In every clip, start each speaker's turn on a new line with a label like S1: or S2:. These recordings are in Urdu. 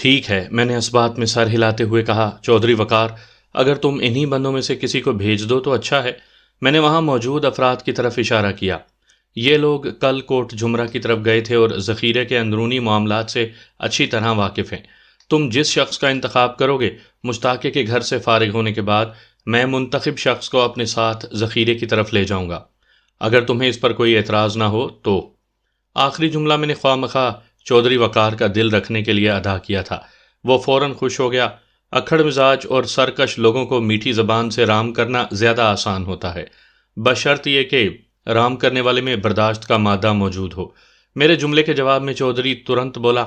S1: ٹھیک ہے، میں نے اس بات میں سر ہلاتے ہوئے کہا۔ چودھری وقار، اگر تم انہی بندوں میں سے کسی کو بھیج دو تو اچھا ہے۔ میں نے وہاں موجود افراد کی طرف اشارہ کیا۔ یہ لوگ کل کوٹ جھمرہ کی طرف گئے تھے اور ذخیرے کے اندرونی معاملات سے اچھی طرح واقف ہیں۔ تم جس شخص کا انتخاب کرو گے، مشتاقے کے گھر سے فارغ ہونے کے بعد میں منتخب شخص کو اپنے ساتھ ذخیرے کی طرف لے جاؤں گا، اگر تمہیں اس پر کوئی اعتراض نہ ہو تو۔ آخری جملہ میں نے خواہ مخواہ چودھری وقار کا دل رکھنے کے لیے ادا کیا تھا۔ وہ فوراً خوش ہو گیا۔ اکھڑ مزاج اور سرکش لوگوں کو میٹھی زبان سے رام کرنا زیادہ آسان ہوتا ہے، بشرط یہ کہ رام کرنے والے میں برداشت کا مادہ موجود ہو۔ میرے جملے کے جواب میں چودھری ترنت بولا۔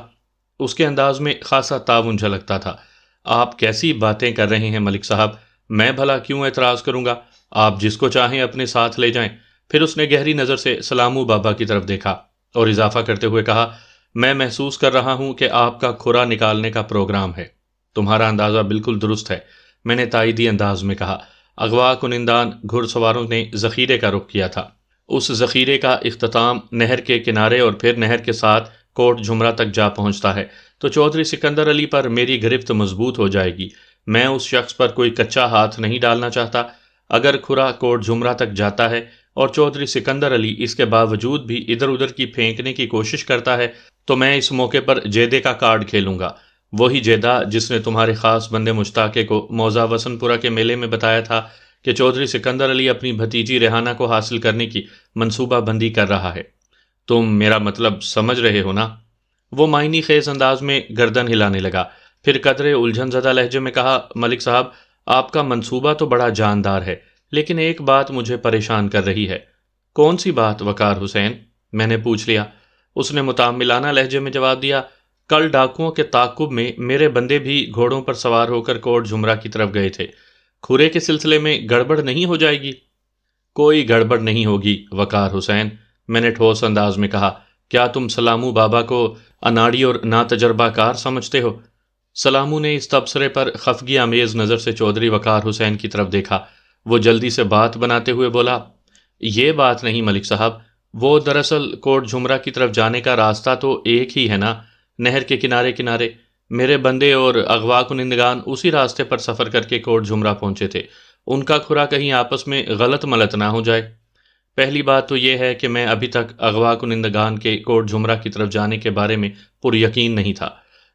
S1: اس کے انداز میں خاصا تعاون جھلکتا تھا۔ آپ کیسی باتیں کر رہے ہیں ملک صاحب، میں بھلا کیوں اعتراض کروں گا؟ آپ جس کو چاہیں اپنے ساتھ لے جائیں۔ پھر اس نے گہری نظر سے سلامو بابا کی طرف دیکھا اور اضافہ کرتے ہوئے کہا، میں محسوس کر رہا ہوں کہ آپ کا کھرا نکالنے کا پروگرام ہے۔ تمہارا اندازہ بالکل درست ہے، میں نے تائیدی انداز میں کہا۔ اغوا کنندان گھڑ سواروں نے ذخیرے کا رخ کیا تھا۔ اس ذخیرے کا اختتام نہر کے کنارے اور پھر نہر کے ساتھ کوٹ جھمرہ تک جا پہنچتا ہے تو چودھری سکندر علی پر میری گرفت مضبوط ہو جائے گی۔ میں اس شخص پر کوئی کچا ہاتھ نہیں ڈالنا چاہتا۔ اگر کھرا کوٹ جھمرہ تک جاتا ہے اور چودھری سکندر علی اس کے باوجود بھی ادھر ادھر کی پھینکنے کی کوشش کرتا ہے تو میں اس موقع پر جیدے کا کارڈ کھیلوں گا، وہی جیدہ جس نے تمہارے خاص بندے مشتاقے کو موضع وسن پورہ کے میلے میں بتایا تھا کہ چودھری سکندر علی اپنی بھتیجی ریحانہ کو حاصل کرنے کی منصوبہ بندی کر رہا ہے۔ تم میرا مطلب سمجھ رہے ہو نا؟ وہ معنی خیز انداز میں گردن ہلانے لگا، پھر قدرے الجھن زدہ لہجے میں کہا، ملک صاحب، آپ کا منصوبہ تو بڑا جاندار ہے، لیکن ایک بات مجھے پریشان کر رہی ہے۔ کون سی بات وقار حسین؟ میں نے پوچھ لیا۔ اس نے متعاملانہ لہجے میں جواب دیا، کل ڈاکوؤں کے تعاقب میں میرے بندے بھی گھوڑوں پر سوار ہو کر کوٹ جھمرہ کی طرف گئے تھے۔ کھرے کے سلسلے میں گڑبڑ نہیں ہو جائے گی؟ کوئی گڑبڑ نہیں ہوگی وقار حسین، میں نے ٹھوس انداز میں کہا۔ کیا تم سلامو بابا کو اناڑی اور ناتجربہ کار سمجھتے ہو؟ سلامو نے اس تبصرے پر خفگی آمیز نظر سے چودھری وقار حسین کی طرف دیکھا۔ وہ جلدی سے بات بناتے ہوئے بولا، یہ بات نہیں ملک صاحب، وہ دراصل کوٹ جھمرہ کی طرف جانے کا راستہ تو ایک ہی ہے نا، نہر کے کنارے کنارے۔ میرے بندے اور اغوا کنندگان اسی راستے پر سفر کر کے کوٹ جھمرہ پہنچے تھے۔ ان کا کھرا کہیں آپس میں غلط ملت نہ ہو جائے۔ پہلی بات تو یہ ہے کہ میں ابھی تک اغوا کنندگان کے کوٹ جھمرہ کی طرف جانے کے بارے میں پر یقین نہیں تھا۔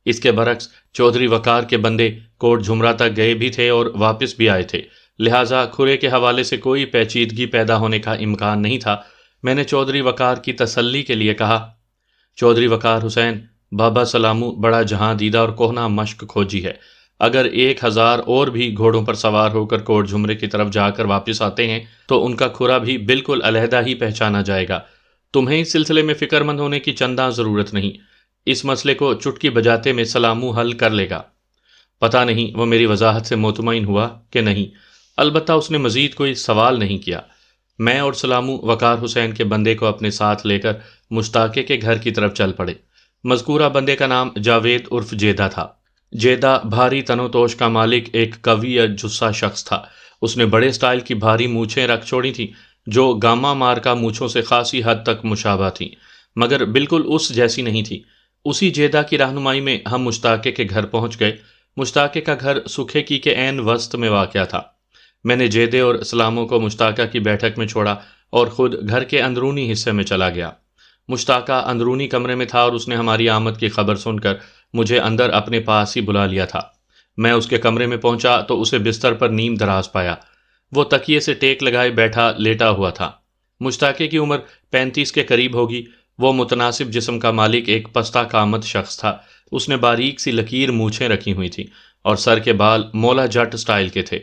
S1: اس کے برعکس چودھری وقار کے بندے کوٹ جھمرہ تک گئے بھی تھے اور واپس بھی آئے تھے، لہٰذا کھرے کے حوالے سے کوئی پیچیدگی پیدا ہونے کا امکان نہیں تھا۔ میں نے چودھری وقار کی تسلی کے لیے کہا، چودھری وقار حسین، بابا سلامو بڑا جہاں دیدہ اور کوہنا مشق کھوجی ہے۔ اگر 1000 اور بھی گھوڑوں پر سوار ہو کر کوٹ جھمرے کی طرف جا کر واپس آتے ہیں تو ان کا کھرا بھی بالکل علیحدہ ہی پہچانا جائے گا۔ تمہیں اس سلسلے میں فکر مند ہونے کی چنداں ضرورت نہیں، اس مسئلے کو چٹکی بجاتے میں سلامو حل کر لے گا۔ پتہ نہیں وہ میری وضاحت سے مطمئن ہوا کہ نہیں، البتہ اس نے مزید کوئی سوال نہیں کیا۔ میں اور سلامو وقار حسین کے بندے کو اپنے ساتھ لے کر مشتاقے کے گھر کی طرف چل پڑے۔ مذکورہ بندے کا نام جاوید عرف جیدہ تھا۔ جیدہ بھاری تن و توش کا مالک ایک قوی جثہ شخص تھا۔ اس نے بڑے سٹائل کی بھاری مونچھیں رکھ چھوڑی تھیں جو گاما مارکا مونچھوں سے خاصی حد تک مشابہ تھیں، مگر بالکل اس جیسی نہیں تھی۔ اسی جیدہ کی رہنمائی میں ہم مشتاقے کے گھر پہنچ گئے۔ مشتاقے کا گھر سکھے کی کے عین وسط میں واقع تھا۔ میں نے جیدے اور سلاموں کو مشتاقہ کی بیٹھک میں چھوڑا اور خود گھر کے اندرونی حصے میں چلا گیا۔ مشتاقہ اندرونی کمرے میں تھا اور اس نے ہماری آمد کی خبر سن کر مجھے اندر اپنے پاس ہی بلا لیا تھا۔ میں اس کے کمرے میں پہنچا تو اسے بستر پر نیم دراز پایا۔ وہ تکیے سے ٹیک لگائے بیٹھا لیٹا ہوا تھا۔ مشتاقے کی عمر 35 کے قریب ہوگی۔ وہ متناسب جسم کا مالک ایک پستہ قامت شخص تھا۔ اس نے باریک سی لکیر مونچھیں رکھی ہوئی تھیں اور سر کے بال مولا جٹ سٹائل کے تھے۔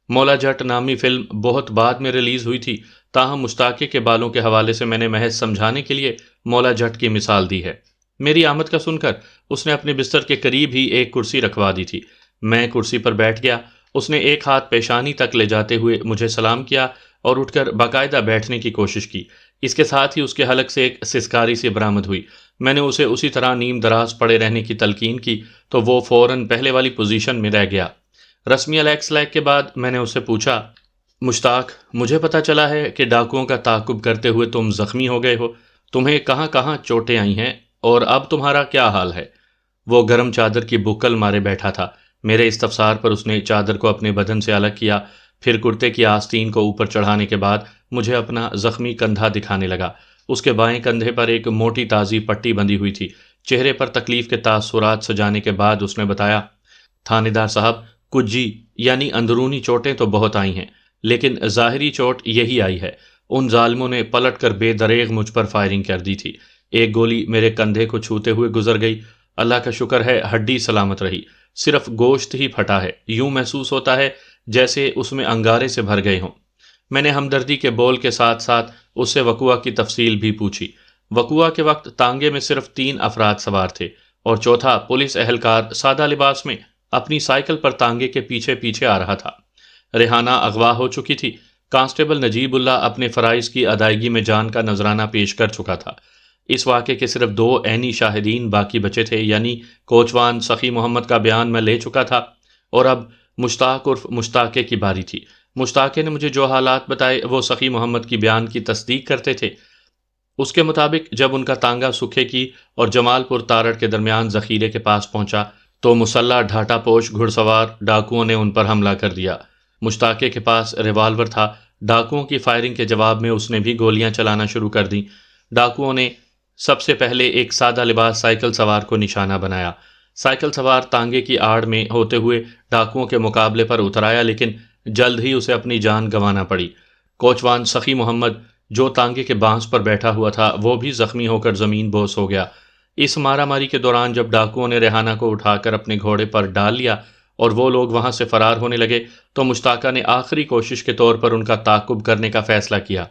S1: مولا جٹ نامی فلم بہت بعد میں ریلیز ہوئی تھی، تاہم مشتاقے کے بالوں کے حوالے سے میں نے محض سمجھانے کے لیے مولا جٹ کی مثال دی ہے۔ میری آمد کا سن کر اس نے اپنے بستر کے قریب ہی ایک کرسی رکھوا دی تھی۔ میں کرسی پر بیٹھ گیا۔ اس نے ایک ہاتھ پیشانی تک لے جاتے ہوئے مجھے سلام کیا اور اٹھ کر باقاعدہ بیٹھنے کی کوشش کی۔ اس کے ساتھ ہی اس کے حلق سے ایک سسکاری سی برآمد ہوئی۔ میں نے اسے اسی طرح نیم دراز پڑے رہنے کی تلقین کی تو وہ فوراً پہلے والی پوزیشن میں رہ گیا۔ رسمی الیکس لیک کے بعد میں نے اس سے پوچھا، مشتاق، مجھے پتہ چلا ہے کہ ڈاکوؤں کا تعاقب کرتے ہوئے تم زخمی ہو گئے ہو۔ تمہیں کہاں کہاں چوٹیں آئی ہیں اور اب تمہارا کیا حال ہے؟ وہ گرم چادر کی بکل مارے بیٹھا تھا۔ میرے استفسار پر اس نے چادر کو اپنے بدن سے الگ کیا، پھر کرتے کی آستین کو اوپر چڑھانے کے بعد مجھے اپنا زخمی کندھا دکھانے لگا۔ اس کے بائیں کندھے پر ایک موٹی تازی پٹی بندھی ہوئی تھی۔ چہرے پر تکلیف کے تاثرات سجانے کے بعد اس نے بتایا، تھانے دار صاحب، کچھ جی یعنی اندرونی چوٹیں تو بہت آئی ہیں، لیکن ظاہری چوٹ یہی آئی ہے۔ ان ظالموں نے پلٹ کر بے دریغ مجھ پر فائرنگ کر دی تھی۔ ایک گولی میرے کندھے کو چھوتے ہوئے گزر گئی۔ اللہ کا شکر ہے ہڈی سلامت رہی، صرف گوشت ہی پھٹا ہے۔ یوں محسوس ہوتا ہے جیسے اس میں انگارے سے بھر گئے ہوں۔ میں نے ہمدردی کے بول کے ساتھ ساتھ اس سے وقوعہ کی تفصیل بھی پوچھی۔ وقوعہ کے وقت تانگے میں صرف 3 افراد سوار تھے اور چوتھا پولیس اہلکار سادہ لباس میں اپنی سائیکل پر تانگے کے پیچھے پیچھے آ رہا تھا۔ ریحانہ اغوا ہو چکی تھی۔ کانسٹیبل نجیب اللہ اپنے فرائض کی ادائیگی میں جان کا نذرانہ پیش کر چکا تھا۔ اس واقعے کے صرف 2 عینی شاہدین باقی بچے تھے، یعنی کوچوان سخی محمد کا بیان میں لے چکا تھا اور اب مشتاق عرف مشتاقے کی باری تھی۔ مشتاقے نے مجھے جو حالات بتائے وہ سخی محمد کی بیان کی تصدیق کرتے تھے۔ اس کے مطابق جب ان کا تانگا سکھے کی اور جمال پور تارڑ کے درمیان ذخیرے کے پاس پہنچا تو مسلح ڈھاٹا پوش گھڑ سوار ڈاکوؤں نے ان پر حملہ کر دیا۔ مشتاقے کے پاس ریوالور تھا۔ ڈاکوؤں کی فائرنگ کے جواب میں اس نے بھی گولیاں چلانا شروع کر دیں۔ ڈاکوؤں نے سب سے پہلے ایک سادہ لباس سائیکل سوار کو نشانہ بنایا۔ سائیکل سوار تانگے کی آڑ میں ہوتے ہوئے ڈاکوؤں کے مقابلے پر اتر آیا، لیکن جلد ہی اسے اپنی جان گنوانا پڑی۔ کوچوان سخی محمد جو تانگے کے بانس پر بیٹھا ہوا تھا وہ بھی زخمی ہو کر زمین بوس ہو گیا۔ اس مارا ماری کے دوران جب ڈاکوؤں نے ریحانہ کو اٹھا کر اپنے گھوڑے پر ڈال لیا اور وہ لوگ وہاں سے فرار ہونے لگے تو مشتاقہ نے آخری کوشش کے طور پر ان کا تعاقب کرنے کا فیصلہ کیا۔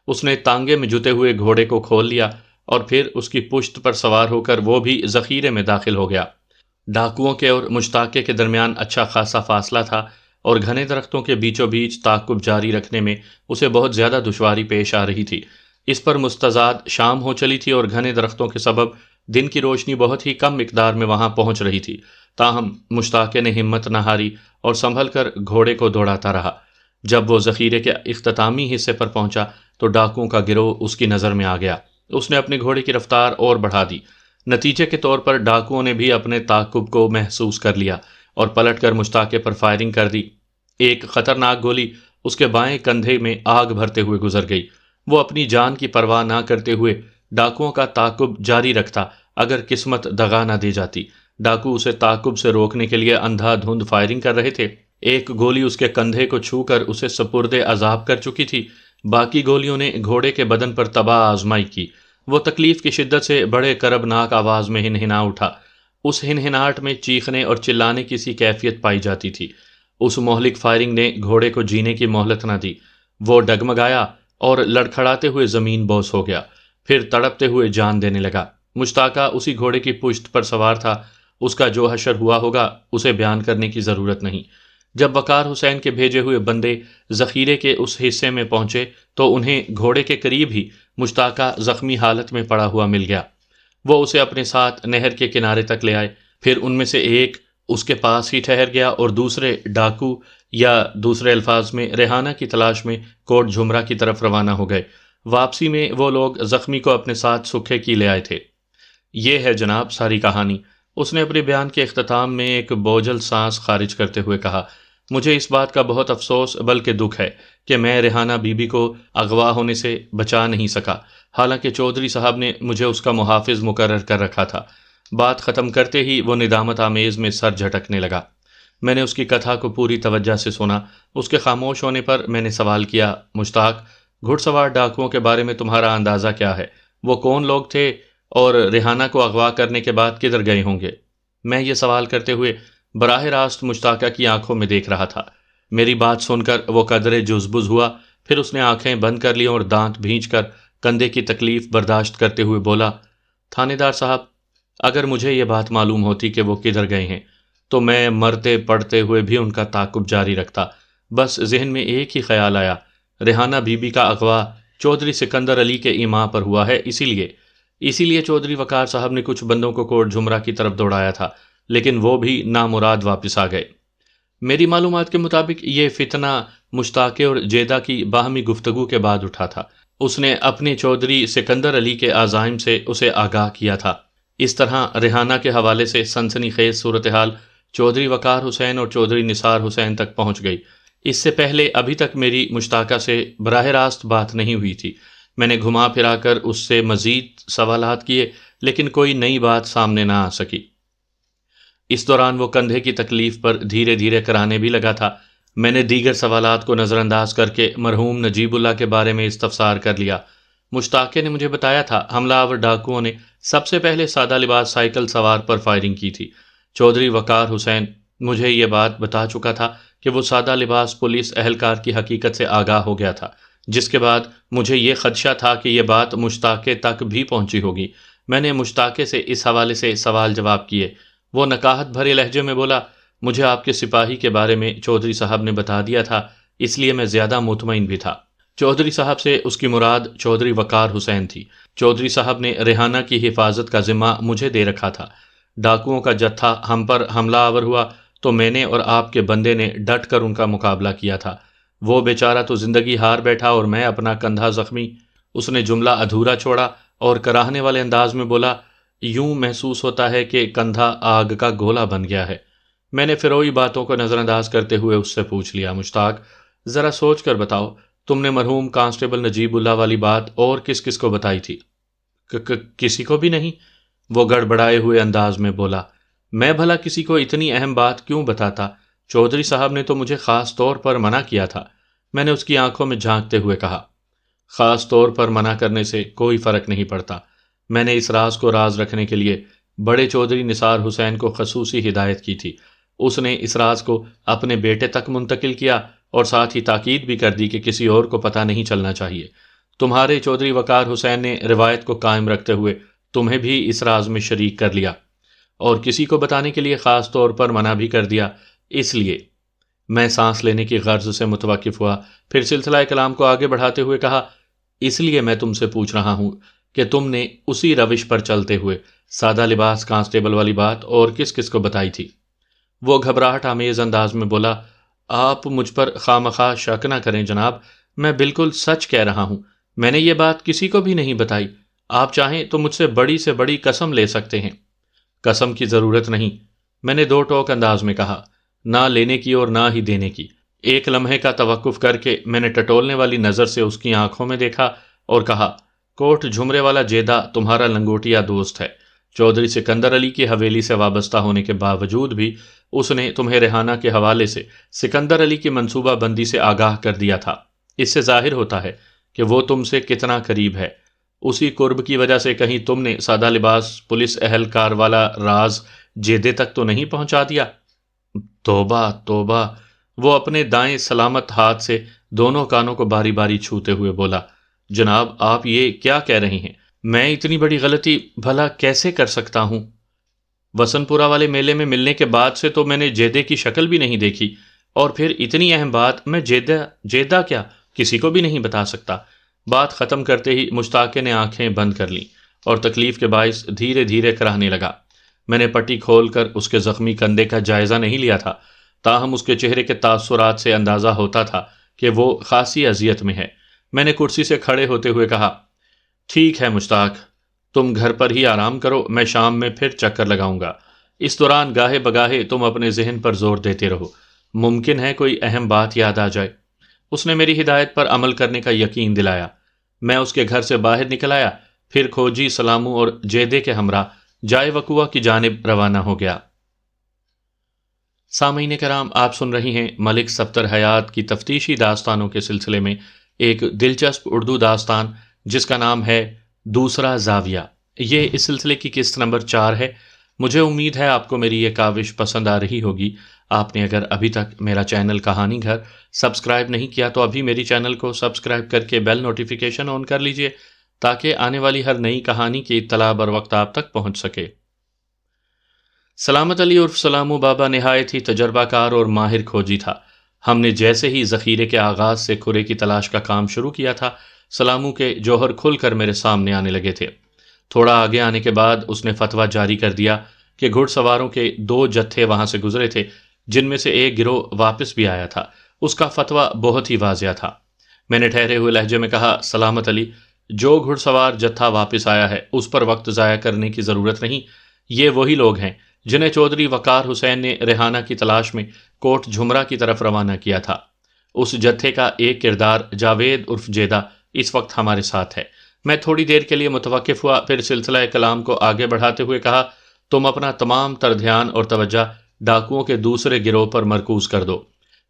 S1: اس نے تانگے میں جتے ہوئے گھوڑے کو کھول لیا اور پھر اس کی پشت پر سوار ہو کر وہ بھی ذخیرے میں داخل ہو گیا۔ ڈاکوؤں کے اور مشتاقے کے درمیان اچھا خاصا فاصلہ تھا اور گھنے درختوں کے بیچوں بیچ تعاقب جاری رکھنے میں اسے بہت زیادہ دشواری پیش آ رہی تھی۔ اس پر مستزاد شام ہو چلی تھی اور گھنے درختوں کے سبب دن کی روشنی بہت ہی کم مقدار میں وہاں پہنچ رہی تھی۔ تاہم مشتاقے نے ہمت نہ ہاری اور سنبھل کر گھوڑے کو دوڑاتا رہا۔ جب وہ ذخیرے کے اختتامی حصے پر پہنچا تو ڈاکوؤں کا گروہ اس کی نظر میں آ گیا۔ اس نے اپنے گھوڑے کی رفتار اور بڑھا دی۔ نتیجے کے طور پر ڈاکوؤں نے بھی اپنے تعاقب کو محسوس کر لیا اور پلٹ کر مشتاقے پر فائرنگ کر دی۔ ایک خطرناک گولی اس کے بائیں کندھے میں آگ بھرتے ہوئے گزر گئی۔ وہ اپنی جان کی پرواہ نہ کرتے ہوئے ڈاکوؤں کا تعاقب جاری رکھتا اگر قسمت دغا نہ دے جاتی۔ ڈاکو اسے تعاقب سے روکنے کے لیے اندھا دھند فائرنگ کر رہے تھے۔ ایک گولی اس کے کندھے کو چھو کر اسے سپرد عذاب کر چکی تھی۔ باقی گولیوں نے گھوڑے کے بدن پر تباہ آزمائی کی۔ وہ تکلیف کی شدت سے بڑے کربناک آواز میں ہنہنا اٹھا۔ اس ہنہناہٹ میں چیخنے اور چلانے کی سی کیفیت پائی جاتی تھی۔ اس مہلک فائرنگ نے گھوڑے کو جینے کی مہلت نہ دی۔ وہ ڈگمگایا اور لڑکھڑاتے ہوئے زمین بوس ہو گیا، پھر تڑپتے ہوئے جان دینے لگا۔ مشتاقہ اسی گھوڑے کی پشت پر سوار تھا۔ اس کا جو حشر ہوا ہوگا اسے بیان کرنے کی ضرورت نہیں۔ جب وقار حسین کے بھیجے ہوئے بندے ذخیرے کے اس حصے میں پہنچے تو انہیں گھوڑے کے قریب ہی مشتاقہ زخمی حالت میں پڑا ہوا مل گیا۔ وہ اسے اپنے ساتھ نہر کے کنارے تک لے آئے، پھر ان میں سے ایک اس کے پاس ہی ٹھہر گیا اور دوسرے ڈاکو یا دوسرے الفاظ میں ریحانہ کی تلاش میں کوٹ جھمرا کی طرف روانہ ہو گئے۔ واپسی میں وہ لوگ زخمی کو اپنے ساتھ سکھے کی لے آئے تھے۔ یہ ہے جناب ساری کہانی۔ اس نے اپنے بیان کے اختتام میں ایک بوجھل سانس خارج کرتے ہوئے کہا، مجھے اس بات کا بہت افسوس بلکہ دکھ ہے کہ میں ریحانہ بی بی کو اغوا ہونے سے بچا نہیں سکا، حالانکہ چودھری صاحب نے مجھے اس کا محافظ مقرر کر رکھا تھا۔ بات ختم کرتے ہی وہ ندامت آمیز میں سر جھٹکنے لگا۔ میں نے اس کی کتھا کو پوری توجہ سے سنا۔ اس کے خاموش ہونے پر میں نے سوال کیا، مشتاق، گھڑ سوار ڈاکوؤں کے بارے میں تمہارا اندازہ کیا ہے؟ وہ کون لوگ تھے اور ریحانہ کو اغوا کرنے کے بعد کدھر گئے ہوں گے؟ میں یہ سوال کرتے ہوئے براہ راست مشتاقہ کی آنکھوں میں دیکھ رہا تھا۔ میری بات سن کر وہ قدرے جزبز ہوا، پھر اس نے آنکھیں بند کر لیں اور دانت بھینچ کر کندھے کی تکلیف برداشت کرتے ہوئے بولا، تھانے دار صاحب، اگر مجھے یہ بات معلوم ہوتی کہ وہ کدھر گئے ہیں تو میں مرتے پڑتے ہوئے بھی ان کا تعاقب جاری رکھتا۔ بس ذہن میں ایک ہی خیال آیا، ریحانہ بی بی کا اغوا چودھری سکندر علی کے ایما پر ہوا ہے، اسی لیے چودھری وقار صاحب نے کچھ بندوں کو کوٹ جھمرا کی طرف دوڑایا تھا، لیکن وہ بھی نامراد واپس آ گئے۔ میری معلومات کے مطابق یہ فتنہ مشتاقے اور جیدہ کی باہمی گفتگو کے بعد اٹھا تھا۔ اس نے اپنے چودھری سکندر علی کے عزائم سے اسے آگاہ کیا تھا۔ اس طرح ریحانہ کے حوالے سے سنسنی خیز صورتحال چودھری وقار حسین اور چودھری نثار حسین تک پہنچ گئی۔ اس سے پہلے ابھی تک میری مشتاقہ سے براہ راست بات نہیں ہوئی تھی۔ میں نے گھما پھرا کر اس سے مزید سوالات کیے، لیکن کوئی نئی بات سامنے نہ آ سکی۔ اس دوران وہ کندھے کی تکلیف پر دھیرے دھیرے کرانے بھی لگا تھا۔ میں نے دیگر سوالات کو نظر انداز کر کے مرحوم نجیب اللہ کے بارے میں استفسار کر لیا۔ مشتاقے نے مجھے بتایا تھا حملہ آور ڈاکوؤں نے سب سے پہلے سادہ لباس سائیکل سوار پر فائرنگ کی تھی۔ چودھری وقار حسین مجھے یہ بات بتا چکا تھا کہ وہ سادہ لباس پولیس اہلکار کی حقیقت سے آگاہ ہو گیا تھا، جس کے بعد مجھے یہ خدشہ تھا کہ یہ بات مشتاقے تک بھی پہنچی ہوگی۔ میں نے مشتاقے سے اس حوالے سے سوال جواب کیے۔ وہ نکاہت بھرے لہجے میں بولا، مجھے آپ کے سپاہی کے بارے میں چودھری صاحب نے بتا دیا تھا، اس لیے میں زیادہ مطمئن بھی تھا۔ چودھری صاحب سے اس کی مراد چودھری وقار حسین تھی۔ چودھری صاحب نے ریحانہ کی حفاظت کا ذمہ مجھے دے رکھا تھا۔ ڈاکوؤں کا جتھا ہم پر حملہ آور ہوا تو میں نے اور آپ کے بندے نے ڈٹ کر ان کا مقابلہ کیا تھا۔ وہ بیچارہ تو زندگی ہار بیٹھا اور میں اپنا کندھا زخمی۔ اس نے جملہ ادھورا چھوڑا اور کراہنے والے انداز میں بولا، یوں محسوس ہوتا ہے کہ کندھا آگ کا گولا بن گیا ہے۔ میں نے فروئی باتوں کو نظر انداز کرتے ہوئے اس سے پوچھ لیا، مشتاق ذرا سوچ کر بتاؤ، تم نے مرحوم کانسٹیبل نجیب اللہ والی بات اور کس کس کو بتائی تھی؟ کسی کو بھی نہیں، وہ گڑبڑائے ہوئے انداز میں بولا۔ میں بھلا کسی کو اتنی اہم بات کیوں بتاتا؟ چودھری صاحب نے تو مجھے خاص طور پر منع کیا تھا۔ میں نے اس کی آنکھوں میں جھانکتے ہوئے کہا، خاص طور پر منع کرنے سے کوئی فرق نہیں پڑتا۔ میں نے اس راز کو راز رکھنے کے لیے بڑے چودھری نثار حسین کو خصوصی ہدایت کی تھی۔ اس نے اس راز کو اپنے بیٹے تک منتقل کیا اور ساتھ ہی تاکید بھی کر دی کہ کسی اور کو پتہ نہیں چلنا چاہیے۔ تمہارے چودھری وقار حسین نے روایت کو قائم رکھتے ہوئے تمہیں بھی اس راز میں شریک کر لیا اور کسی کو بتانے کے لیے خاص طور پر منع بھی کر دیا۔ اس لیے میں سانس لینے کی غرض سے متوقف ہوا، پھر سلسلہ کلام کو آگے بڑھاتے ہوئے کہا، اس لیے میں تم سے پوچھ رہا ہوں کہ تم نے اسی روش پر چلتے ہوئے سادہ لباس کانسٹیبل والی بات اور کس کس کو بتائی تھی؟ وہ گھبراہٹ آمیز انداز میں بولا، آپ مجھ پر خواہ شک نہ کریں جناب، میں بالکل سچ کہہ رہا ہوں۔ میں نے یہ بات کسی کو بھی نہیں بتائی۔ آپ چاہیں تو مجھ سے بڑی قسم لے سکتے ہیں۔ قسم کی ضرورت نہیں، میں نے دو ٹوک انداز میں کہا، نہ لینے کی اور نہ ہی دینے کی۔ ایک لمحے کا توقف کر کے میں نے ٹٹولنے والی نظر سے اس کی آنکھوں میں دیکھا اور کہا، کوٹ جھمرے والا جیدہ تمہارا لنگوٹیا دوست ہے۔ چودھری سکندر علی کی حویلی سے وابستہ ہونے کے باوجود بھی اس نے تمہیں ریحانہ کے حوالے سے سکندر علی کی منصوبہ بندی سے آگاہ کر دیا تھا۔ اس سے ظاہر ہوتا ہے کہ وہ تم سے کتنا قریب ہے۔ اسی قرب کی وجہ سے کہیں تم نے سادہ لباس پولیس اہلکار والا راز جیدے تک تو نہیں پہنچا دیا؟ توبہ توبہ، وہ اپنے دائیں سلامت ہاتھ سے دونوں کانوں کو باری باری چھوتے ہوئے بولا، جناب آپ یہ کیا کہہ رہے ہیں؟ میں اتنی بڑی غلطی بھلا کیسے کر سکتا ہوں؟ وسن پورہ والے میلے میں ملنے کے بعد سے تو میں نے جیدے کی شکل بھی نہیں دیکھی، اور پھر اتنی اہم بات میں جیدہ کیا کسی کو بھی نہیں بتا سکتا۔ بات ختم کرتے ہی مشتاقے نے آنکھیں بند کر لیں اور تکلیف کے باعث دھیرے دھیرے کراہنے لگا۔ میں نے پٹی کھول کر اس کے زخمی کندھے کا جائزہ نہیں لیا تھا، تاہم اس کے چہرے کے تاثرات سے اندازہ ہوتا تھا کہ وہ خاصی اذیت میں ہے۔ میں نے کرسی سے کھڑے ہوتے ہوئے کہا، ٹھیک ہے مشتاق، تم گھر پر ہی آرام کرو، میں شام میں پھر چکر لگاؤں گا۔ اس دوران گاہے بگاہے تم اپنے ذہن پر زور دیتے رہو، ممکن ہے کوئی اہم بات یاد آ جائے۔ اس نے میری ہدایت پر عمل کرنے کا یقین دلایا۔ میں اس کے گھر سے باہر نکل آیا، پھر کھوجی سلامو اور جیدے کے ہمراہ جائے وقوع کی جانب روانہ ہو گیا۔ سامعین کرام، آپ سن رہی ہیں ملک صفدر حیات کی تفتیشی داستانوں کے سلسلے میں ایک دلچسپ اردو داستان جس کا نام ہے دوسرا زاویہ۔ یہ اس سلسلے کی قسط نمبر 4 ہے۔ مجھے امید ہے آپ کو میری یہ کاوش پسند آ رہی ہوگی۔ آپ نے اگر ابھی تک میرا چینل کہانی گھر سبسکرائب نہیں کیا تو ابھی میری چینل کو سبسکرائب کر کے بیل نوٹیفیکیشن آن کر لیجئے تاکہ آنے والی ہر نئی کہانی کی اطلاع بر وقت آپ تک پہنچ سکے۔ سلامت علی عرف سلامو بابا نہایت ہی تجربہ کار اور ماہر کھوجی تھا۔ ہم نے جیسے ہی ذخیرے کے آغاز سے کھرے کی تلاش کا کام شروع کیا تھا، سلامو کے جوہر کھل کر میرے سامنے آنے لگے تھے۔ تھوڑا آگے آنے کے بعد اس نے فتویٰ جاری کر دیا کہ گھڑ سواروں کے 2 جتھے وہاں سے گزرے تھے، جن میں سے ایک گروہ واپس بھی آیا تھا۔ اس کا فتویٰ بہت ہی واضح تھا۔ میں نے ٹھہرے ہوئے لہجے میں کہا، سلامت علی، جو گھڑ سوار جتھا واپس آیا ہے اس پر وقت ضائع کرنے کی ضرورت نہیں۔ یہ وہی لوگ ہیں جنہیں چودھری وقار حسین نے ریحانہ کی تلاش میں کوٹ جھمرا کی طرف روانہ کیا تھا۔ اس جتھے کا ایک کردار جاوید عرف جیدہ اس وقت ہمارے ساتھ ہے۔ میں تھوڑی دیر کے لیے متوقف ہوا، پھر سلسلہ کلام کو آگے بڑھاتے ہوئے کہا، تم اپنا تمام تر دھیان اور توجہ ڈاکوؤں کے دوسرے گروہ پر مرکوز کر دو۔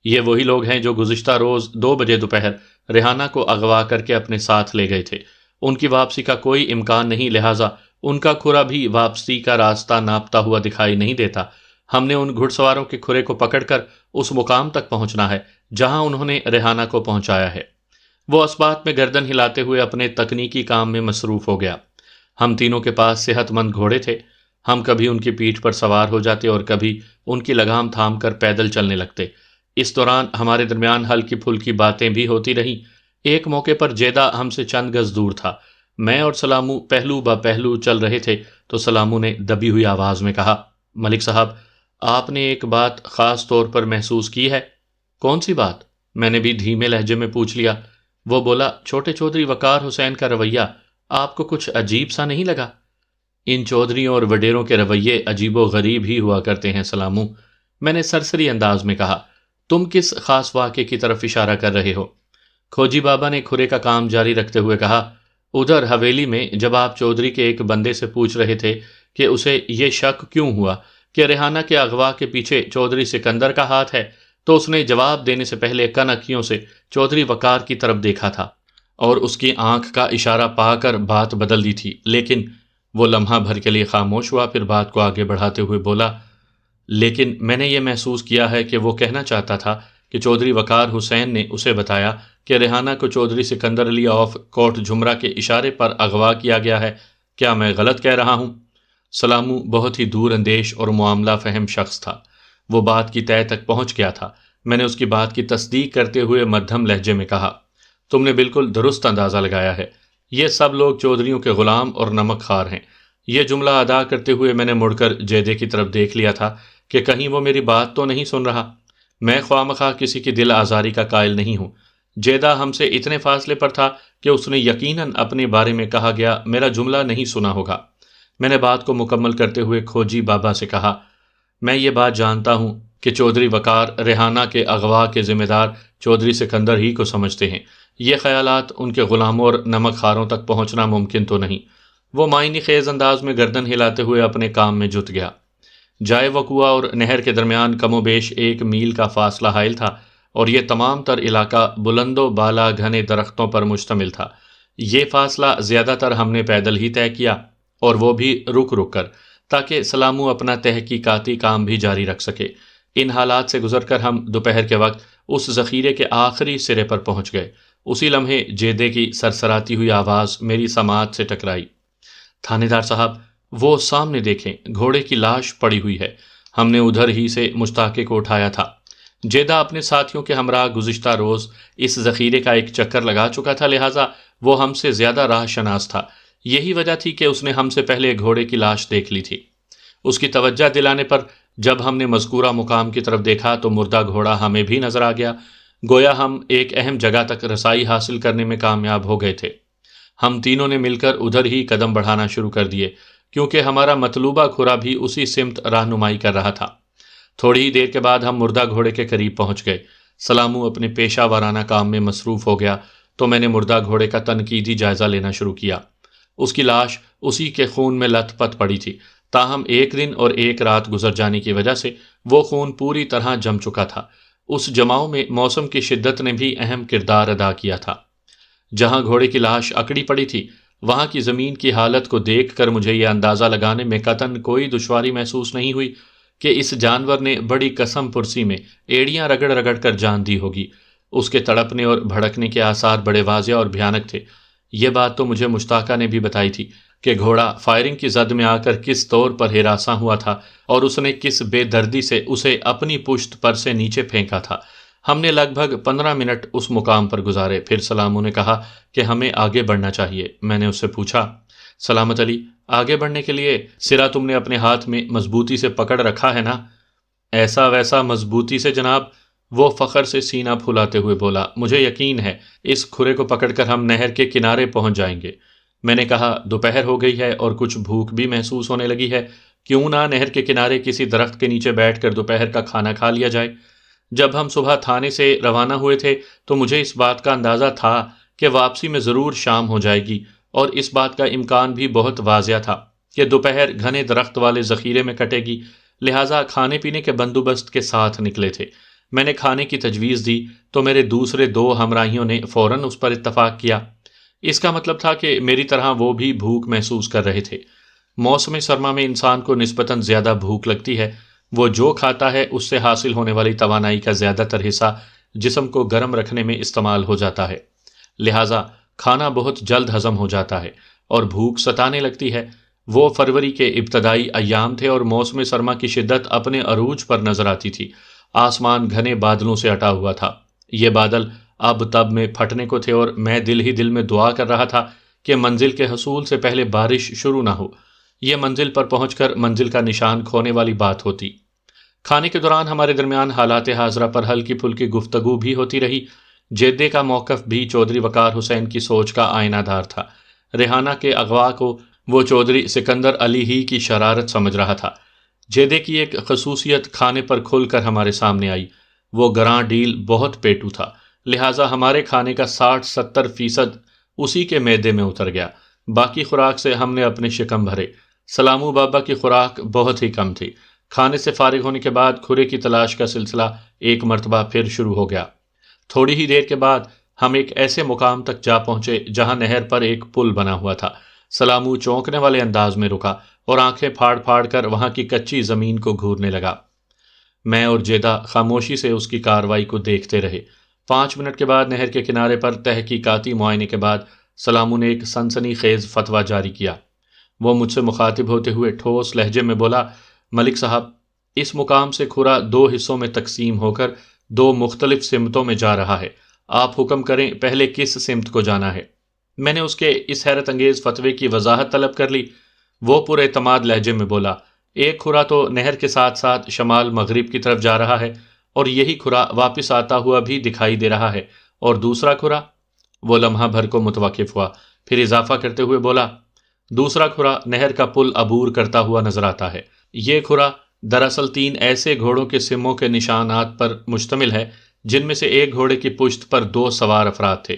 S1: یہ وہی لوگ ہیں جو گزشتہ روز 2 بجے دوپہر ریحانہ کو اغوا کر کے اپنے ساتھ لے گئے تھے۔ ان کی واپسی کا کوئی امکان نہیں، لہٰذا ان کا کھرا بھی واپسی کا راستہ ناپتا ہوا دکھائی نہیں دیتا۔ ہم نے ان گھڑ سواروں کے کھرے کو پکڑ کر اس مقام تک پہنچنا ہے جہاں انہوں نے ریحانہ کو پہنچایا ہے۔ وہ اس بات میں گردن ہلاتے ہوئے اپنے تکنیکی کام میں مصروف ہو گیا۔ ہم تینوں کے پاس صحت مند گھوڑے تھے۔ ہم کبھی ان کی پیٹھ پر سوار ہو جاتے اور کبھی ان کی لگام تھام کر پیدل چلنے لگتے۔ اس دوران ہمارے درمیان ہلکی پھلکی باتیں بھی ہوتی رہیں۔ ایک موقع پر جیدہ ہم سے چند گز دور تھا۔ میں اور سلامو پہلو با پہلو چل رہے تھے تو سلامو نے دبی ہوئی آواز میں کہا، ملک صاحب، آپ نے ایک بات خاص طور پر محسوس کی ہے؟ کون سی بات؟ میں نے بھی دھیمے لہجے میں پوچھ لیا۔ وہ بولا، چھوٹے چودھری وقار حسین کا رویہ آپ کو کچھ عجیب سا نہیں لگا؟ ان چودھریوں اور وڈیروں کے رویے عجیب و غریب ہی ہوا کرتے ہیں سلامو، میں نے سرسری انداز میں کہا۔ تم کس خاص واقعے کی طرف اشارہ کر رہے ہو؟ کھوجی بابا نے کھرے کا کام جاری رکھتے ہوئے کہا، ادھر حویلی میں جب آپ چودھری کے ایک بندے سے پوچھ رہے تھے کہ اسے یہ شک کیوں ہوا کہ ریحانہ کے اغوا کے پیچھے چودھری سکندر کا ہاتھ ہے، تو اس نے جواب دینے سے پہلے کن اکھیوں سے چودھری وقار کی طرف دیکھا تھا اور اس کی آنکھ کا اشارہ پا کر بات بدل دی تھی۔ لیکن وہ لمحہ بھر کے لیے خاموش ہوا، پھر بات کو آگے بڑھاتے ہوئے بولا، لیکن میں نے یہ محسوس کیا ہے کہ وہ کہنا چاہتا تھا کہ چودھری وقار حسین نے اسے بتایا کہ ریحانہ کو چودھری سکندر علی آف کوٹ جھمرا کے اشارے پر اغوا کیا گیا ہے۔ کیا میں غلط کہہ رہا ہوں؟ سلامو بہت ہی دور اندیش اور معاملہ فہم شخص تھا۔ وہ بات کی تہہ تک پہنچ گیا تھا۔ میں نے اس کی بات کی تصدیق کرتے ہوئے مدھم لہجے میں کہا، تم نے بالکل درست اندازہ لگایا ہے۔ یہ سب لوگ چودھریوں کے غلام اور نمک خوار ہیں۔ یہ جملہ ادا کرتے ہوئے میں نے مڑ کر جیدے کی طرف دیکھ لیا تھا کہ کہیں وہ میری بات تو نہیں سن رہا۔ میں خواہ مخواہ کسی کی دل آزاری کا قائل نہیں ہوں۔ جیدہ ہم سے اتنے فاصلے پر تھا کہ اس نے یقیناً اپنے بارے میں کہا گیا میرا جملہ نہیں سنا ہوگا۔ میں نے بات کو مکمل کرتے ہوئے کھوجی بابا سے کہا، میں یہ بات جانتا ہوں کہ چودھری وقار ریحانہ کے اغوا کے ذمہ دار چودھری سکندر ہی کو سمجھتے ہیں۔ یہ خیالات ان کے غلاموں اور نمک خواروں تک پہنچنا ممکن تو نہیں۔ وہ معنی خیز انداز میں گردن ہلاتے ہوئے اپنے کام میں جت گیا۔ جائے وقوع اور نہر کے درمیان کم و بیش 1 میل کا فاصلہ حائل تھا اور یہ تمام تر علاقہ بلند و بالا گھنے درختوں پر مشتمل تھا۔ یہ فاصلہ زیادہ تر ہم نے پیدل ہی طے کیا، اور وہ بھی رک رک کر، تاکہ سلامو اپنا تحقیقاتی کام بھی جاری رکھ سکے۔ ان حالات سے گزر کر ہم دوپہر کے وقت اس ذخیرے کے آخری سرے پر پہنچ گئے۔ اسی لمحے جیدے کی سرسراتی ہوئی آواز میری سماعت سے ٹکرائی، تھانے دار صاحب، وہ سامنے دیکھیں، گھوڑے کی لاش پڑی ہوئی ہے۔ ہم نے ادھر ہی سے مشتاقے کو اٹھایا تھا۔ جیدہ اپنے ساتھیوں کے ہمراہ گزشتہ روز اس ذخیرے کا ایک چکر لگا چکا تھا، لہٰذا وہ ہم سے زیادہ راہ شناس تھا۔ یہی وجہ تھی کہ اس نے ہم سے پہلے گھوڑے کی لاش دیکھ لی تھی۔ اس کی توجہ دلانے پر جب ہم نے مذکورہ مقام کی طرف دیکھا تو مردہ گھوڑا ہمیں بھی نظر آ گیا، گویا ہم ایک اہم جگہ تک رسائی حاصل کرنے میں کامیاب ہو گئے تھے۔ ہم تینوں نے مل کر ادھر ہی قدم بڑھانا شروع کر دیے، کیونکہ ہمارا مطلوبہ کھرا بھی اسی سمت رہنمائی کر رہا تھا۔ تھوڑی ہی دیر کے بعد ہم مردہ گھوڑے کے قریب پہنچ گئے۔ سلامو اپنے پیشہ ورانہ کام میں مصروف ہو گیا تو میں نے مردہ گھوڑے کا تنقیدی جائزہ لینا شروع کیا۔ اس کی لاش اسی کے خون میں لت پت پڑی تھی، تاہم 1 دن اور 1 رات گزر جانے کی وجہ سے وہ خون پوری طرح جم چکا تھا۔ اس جماؤ میں موسم کی شدت نے بھی اہم کردار ادا کیا تھا۔ جہاں گھوڑے کی لاش اکڑی پڑی تھی، وہاں کی زمین کی حالت کو دیکھ کر مجھے یہ اندازہ لگانے میں قطعاً کوئی دشواری محسوس نہیں ہوئی کہ اس جانور نے بڑی قسم پرسی میں ایڑیاں رگڑ رگڑ کر جان دی ہوگی۔ اس کے تڑپنے اور بھڑکنے کے آثار بڑے واضح اور بھیانک تھے۔ یہ بات تو مجھے مشتاقہ نے بھی بتائی تھی کہ گھوڑا فائرنگ کی زد میں آ کر کس طور پر ہراساں ہوا تھا اور اس نے کس بے دردی سے اسے اپنی پشت پر سے نیچے پھینکا تھا۔ ہم نے لگ بھگ 15 منٹ اس مقام پر گزارے، پھر سلامو نے کہا کہ ہمیں آگے بڑھنا چاہیے۔ میں نے اس سے پوچھا، سلامت علی، آگے بڑھنے کے لیے سرا تم نے اپنے ہاتھ میں مضبوطی سے پکڑ رکھا ہے نا؟ ایسا ویسا مضبوطی سے جناب، وہ فخر سے سینہ پھولاتے ہوئے بولا، مجھے یقین ہے اس کھرے کو پکڑ کر ہم نہر کے کنارے پہنچ جائیں گے۔ میں نے کہا، دوپہر ہو گئی ہے اور کچھ بھوک بھی محسوس ہونے لگی ہے، کیوں نہ نہر کے کنارے کسی درخت کے نیچے بیٹھ کر دوپہر کا کھانا کھا لیا جائے۔ جب ہم صبح تھانے سے روانہ ہوئے تھے تو مجھے اس بات کا اندازہ تھا کہ واپسی میں ضرور شام ہو جائے گی، اور اس بات کا امکان بھی بہت واضح تھا کہ دوپہر گھنے درخت والے ذخیرے میں کٹے گی، لہٰذا کھانے پینے کے بندوبست کے ساتھ نکلے تھے۔ میں نے کھانے کی تجویز دی تو میرے دوسرے دو ہمراہیوں نے فوراً اس پر اتفاق کیا۔ اس کا مطلب تھا کہ میری طرح وہ بھی بھوک محسوس کر رہے تھے۔ موسم سرما میں انسان کو نسبتاً زیادہ بھوک لگتی ہے، وہ جو کھاتا ہے اس سے حاصل ہونے والی توانائی کا زیادہ تر حصہ جسم کو گرم رکھنے میں استعمال ہو جاتا ہے، لہٰذا کھانا بہت جلد ہضم ہو جاتا ہے اور بھوک ستانے لگتی ہے۔ وہ فروری کے ابتدائی ایام تھے اور موسم سرما کی شدت اپنے عروج پر نظر آتی تھی۔ آسمان گھنے بادلوں سے اٹا ہوا تھا، یہ بادل اب تب میں پھٹنے کو تھے، اور میں دل ہی دل میں دعا کر رہا تھا کہ منزل کے حصول سے پہلے بارش شروع نہ ہو، یہ منزل پر پہنچ کر منزل کا نشان کھونے والی بات ہوتی۔ کھانے کے دوران ہمارے درمیان حالات حاضرہ پر ہلکی پھلکی گفتگو بھی ہوتی رہی۔ جیدے کا موقف بھی چودھری وقار حسین کی سوچ کا آئینہ دار تھا۔ ریحانہ کے اغوا کو وہ چودھری سکندر علی ہی کی شرارت سمجھ رہا تھا۔ جیدے کی ایک خصوصیت کھانے پر کھل کر ہمارے سامنے آئی، وہ گراں ڈیل بہت پیٹو تھا، لہٰذا ہمارے کھانے کا 60-70% اسی کے معدے میں اتر گیا، باقی خوراک سے ہم نے اپنے شکم بھرے۔ سلامو بابا کی خوراک بہت ہی کم تھی۔ کھانے سے فارغ ہونے کے بعد کھرے کی تلاش کا سلسلہ ایک مرتبہ پھر شروع ہو گیا۔ تھوڑی ہی دیر کے بعد ہم ایک ایسے مقام تک جا پہنچے جہاں نہر پر ایک پل بنا ہوا تھا۔ سلامو چونکنے والے انداز میں رکا اور آنکھیں پھاڑ پھاڑ کر وہاں کی کچی زمین کو گھورنے لگا۔ میں اور جیدہ خاموشی سے اس کی کارروائی کو دیکھتے رہے۔ 5 منٹ کے بعد نہر کے کنارے پر تحقیقاتی معائنے کے بعد سلامو نے ایک سنسنی خیز فتویٰ جاری کیا۔ وہ مجھ سے مخاطب ہوتے ہوئے ٹھوس لہجے میں بولا، ملک صاحب، اس مقام سے کھرا 2 حصوں میں تقسیم ہو کر 2 مختلف سمتوں میں جا رہا ہے، آپ حکم کریں پہلے کس سمت کو جانا ہے۔ میں نے اس کے اس حیرت انگیز فتوے کی وضاحت طلب کر لی۔ وہ پر اعتماد لہجے میں بولا، ایک کھرا تو نہر کے ساتھ ساتھ شمال مغرب کی طرف جا رہا ہے اور یہی کھرا واپس آتا ہوا بھی دکھائی دے رہا ہے، اور دوسرا کھرا؟ وہ لمحہ بھر کو متوقف ہوا، پھر اضافہ کرتے ہوئے بولا، دوسرا کھرا نہر کا پل عبور کرتا ہوا نظر آتا ہے۔ یہ کھرا دراصل 3 ایسے گھوڑوں کے سموں کے نشانات پر مشتمل ہے جن میں سے ایک گھوڑے کی پشت پر 2 سوار افراد تھے۔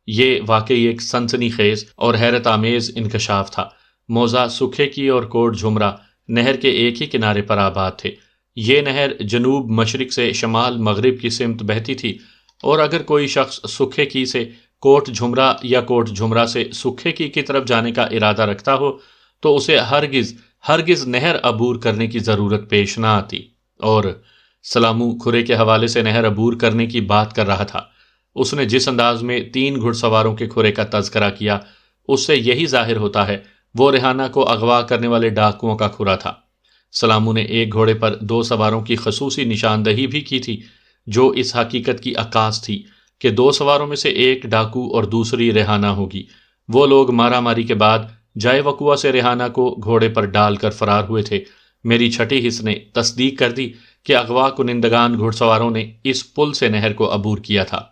S1: یہ واقعی ایک سنسنی خیز اور حیرت آمیز انکشاف تھا۔ موزہ سکھے کی اور کوٹ جھمرا نہر کے ایک ہی کنارے پر آباد تھے۔ یہ نہر جنوب مشرق سے شمال مغرب کی سمت بہتی تھی، اور اگر کوئی شخص سکھے کی سے کوٹ جھمرا یا کوٹ جھمرا سے سکھے کی طرف جانے کا ارادہ رکھتا ہو تو اسے ہرگز نہر عبور کرنے کی ضرورت پیش نہ آتی۔ اور سلامو کھرے کے حوالے سے نہر عبور کرنے کی بات کر رہا تھا۔ اس نے جس انداز میں 3 گھڑ سواروں کے کھرے کا تذکرہ کیا، اس سے یہی ظاہر ہوتا ہے وہ ریحانہ کو اغوا کرنے والے ڈاکوؤں کا کھرا تھا۔ سلامو نے ایک گھوڑے پر 2 سواروں کی خصوصی نشاندہی بھی کی تھی، جو اس حقیقت کی عکاس تھی کہ 2 سواروں میں سے ایک ڈاکو اور دوسری ریحانہ ہوگی۔ وہ لوگ مارا ماری کے بعد جائے وقوع سے ریحانہ کو گھوڑے پر ڈال کر فرار ہوئے تھے۔ میری چھٹی حص نے تصدیق کر دی کہ اغوا کنندگان گھڑ سواروں نے اس پل سے نہر کو عبور کیا تھا،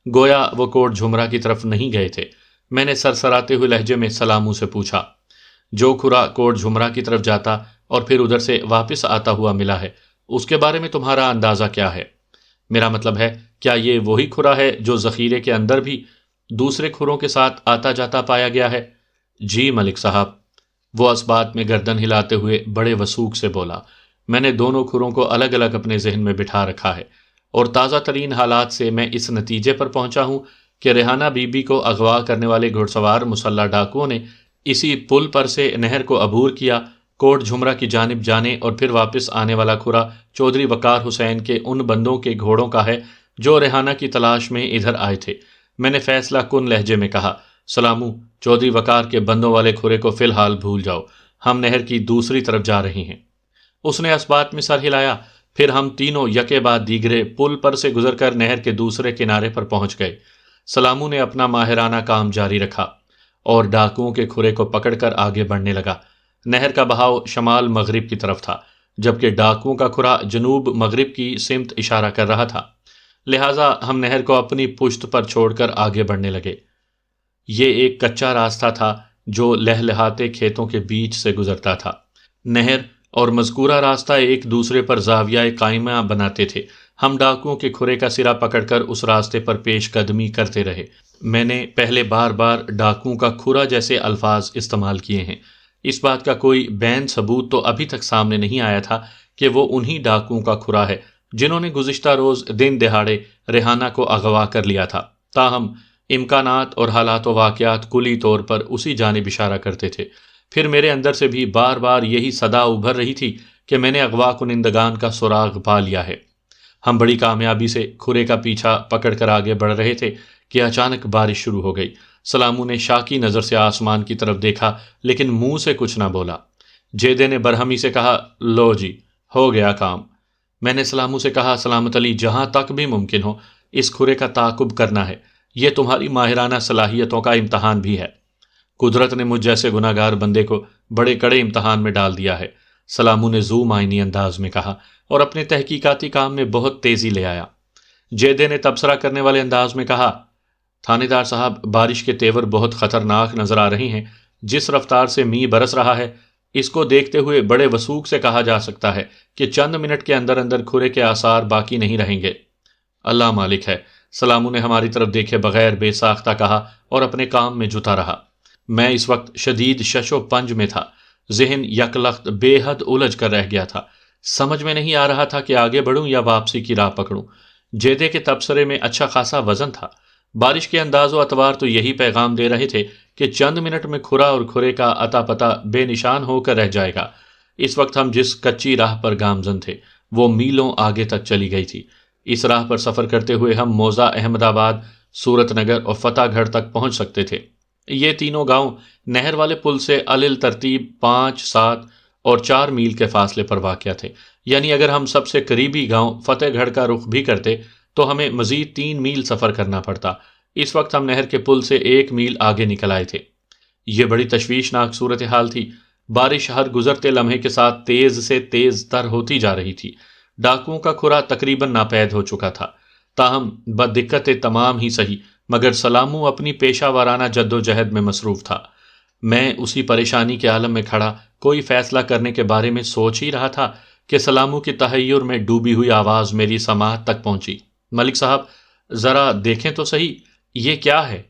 S1: گویا وہ کوٹ جھمرا کی طرف نہیں گئے تھے۔ میں نے سرسراتے ہوئے لہجے میں سلامو سے پوچھا، جو کھرا کوٹ جھمرا کی طرف جاتا اور پھر ادھر سے واپس آتا ہوا ملا ہے، اس کے بارے میں تمہارا اندازہ کیا ہے؟ میرا مطلب ہے، کیا یہ وہی کھرا ہے جو ذخیرے کے اندر بھی دوسرے کھروں کے ساتھ آتا جاتا پایا گیا ہے؟ جی ملک صاحب، وہ اس بات میں گردن ہلاتے ہوئے بڑے وثوق سے بولا، میں نے دونوں کھروں کو الگ الگ اپنے ذہن میں بٹھا رکھا ہے، اور تازہ ترین حالات سے میں اس نتیجے پر پہنچا ہوں کہ ریحانہ بی بی کو اغوا کرنے والے گھڑ سوار مسلح ڈاکوؤں نے اسی پل پر سے نہر کو عبور کیا، کوٹ جھمرا کی جانب جانے اور پھر واپس آنے والا کھرا چودھری وقار حسین کے ان بندوں کے گھوڑوں کا ہے جو ریحانہ کی تلاش میں ادھر آئے تھے۔ میں نے فیصلہ کن لہجے میں کہا، سلامو، چودھری وقار کے بندوں والے کھرے کو فی الحال بھول جاؤ، ہم نہر کی دوسری طرف جا رہے ہیں۔ اس نے اس بات میں سر ہلایا، پھر ہم تینوں یکے بعد دیگرے پل پر سے گزر کر نہر کے دوسرے کنارے پر پہنچ گئے۔ سلامو نے اپنا ماہرانہ کام جاری رکھا اور ڈاکوؤں کے کھرے کو پکڑ کر آگے بڑھنے لگا۔ نہر کا بہاؤ شمال مغرب کی طرف تھا، جبکہ ڈاکوؤں کا کھرا جنوب مغرب کی سمت اشارہ کر رہا تھا۔ لہٰذا ہم نہر کو اپنی پشت پر چھوڑ کر آگے بڑھنے لگے۔ یہ ایک کچا راستہ تھا جو لہلہاتے کھیتوں کے بیچ سے گزرتا تھا۔ نہر اور مذکورہ راستہ ایک دوسرے پر زاویہ قائمہ بناتے تھے۔ ہم ڈاکوؤں کے کھرے کا سرا پکڑ کر اس راستے پر پیش قدمی کرتے رہے۔ میں نے پہلے بار بار ڈاکوؤں کا کھرا جیسے الفاظ استعمال کیے ہیں۔ اس بات کا کوئی بین ثبوت تو ابھی تک سامنے نہیں آیا تھا کہ وہ انہی ڈاکوؤں کا کھرا ہے جنہوں نے گزشتہ روز دن دہاڑے ریحانہ کو اغوا کر لیا تھا۔ تاہم امکانات اور حالات و واقعات کلی طور پر اسی جانب اشارہ کرتے تھے۔ پھر میرے اندر سے بھی بار بار یہی صدا ابھر رہی تھی کہ میں نے اغوا کنندگان کا سراغ پا لیا ہے۔ ہم بڑی کامیابی سے کھرے کا پیچھا پکڑ کر آگے بڑھ رہے تھے کہ اچانک بارش شروع ہو گئی۔ سلامو نے شاکی نظر سے آسمان کی طرف دیکھا لیکن منہ سے کچھ نہ بولا۔ جیدے نے برہمی سے کہا، لو جی، ہو گیا کام۔ میں نے سلامو سے کہا، سلامت علی، جہاں تک بھی ممکن ہو اس کھرے کا تعاقب کرنا ہے۔ یہ تمہاری ماہرانہ صلاحیتوں کا امتحان بھی ہے۔ قدرت نے مجھ جیسے گناہ گار بندے کو بڑے کڑے امتحان میں ڈال دیا ہے، سلامو نے ذو معنی انداز میں کہا اور اپنے تحقیقاتی کام میں بہت تیزی لے آیا۔ جیدے نے تبصرہ کرنے والے انداز میں کہا، تھانے دار صاحب، بارش کے تیور بہت خطرناک نظر آ رہے ہیں۔ جس رفتار سے می برس رہا ہے اس کو دیکھتے ہوئے بڑے وثوق سے کہا جا سکتا ہے کہ چند منٹ کے اندر اندر کھرے کے آثار باقی نہیں رہیں گے۔ اللہ مالک ہے، سلامو نے ہماری طرف دیکھے بغیر بے ساختہ کہا اور اپنے کام میں جتا رہا۔ میں اس وقت شدید شش و پنج میں تھا۔ ذہن یک لخت بے حد الجھ کر رہ گیا تھا۔ سمجھ میں نہیں آ رہا تھا کہ آگے بڑھوں یا واپسی کی راہ پکڑوں۔ جیدے کے تبصرے میں اچھا خاصا وزن تھا۔ بارش کے انداز و اطوار تو یہی پیغام دے رہے تھے کہ چند منٹ میں کھرا اور کھرے کا اتا پتا بے نشان ہو کر رہ جائے گا۔ اس وقت ہم جس کچی راہ پر گامزن تھے وہ میلوں آگے تک چلی گئی تھی۔ اس راہ پر سفر کرتے ہوئے ہم موضع احمد آباد، صورت نگر اور فتح گڑھ تک پہنچ سکتے تھے۔ یہ تینوں گاؤں نہر والے پل سے ترتیب 5، 7 اور 4 میل کے فاصلے پر واقع تھے۔ یعنی اگر ہم سب سے قریبی گاؤں فتح گڑھ کا رخ بھی کرتے تو ہمیں مزید 3 میل سفر کرنا پڑتا۔ اس وقت ہم نہر کے پل سے 1 میل آگے نکل آئے تھے۔ یہ بڑی تشویشناک صورتحال تھی۔ بارش ہر گزرتے لمحے کے ساتھ تیز سے تیز تر ہوتی جا رہی تھی۔ ڈاکوؤں کا کھرا تقریباً ناپید ہو چکا تھا۔ تاہم بدقت تمام ہی سہی، مگر سلامو اپنی پیشہ وارانہ جد و جہد میں مصروف تھا۔ میں اسی پریشانی کے عالم میں کھڑا کوئی فیصلہ کرنے کے بارے میں سوچ ہی رہا تھا کہ سلامو کی تحیر میں ڈوبی ہوئی آواز میری سماعت تک پہنچی۔ ملک صاحب، ذرا دیکھیں تو صحیح، یہ کیا ہے؟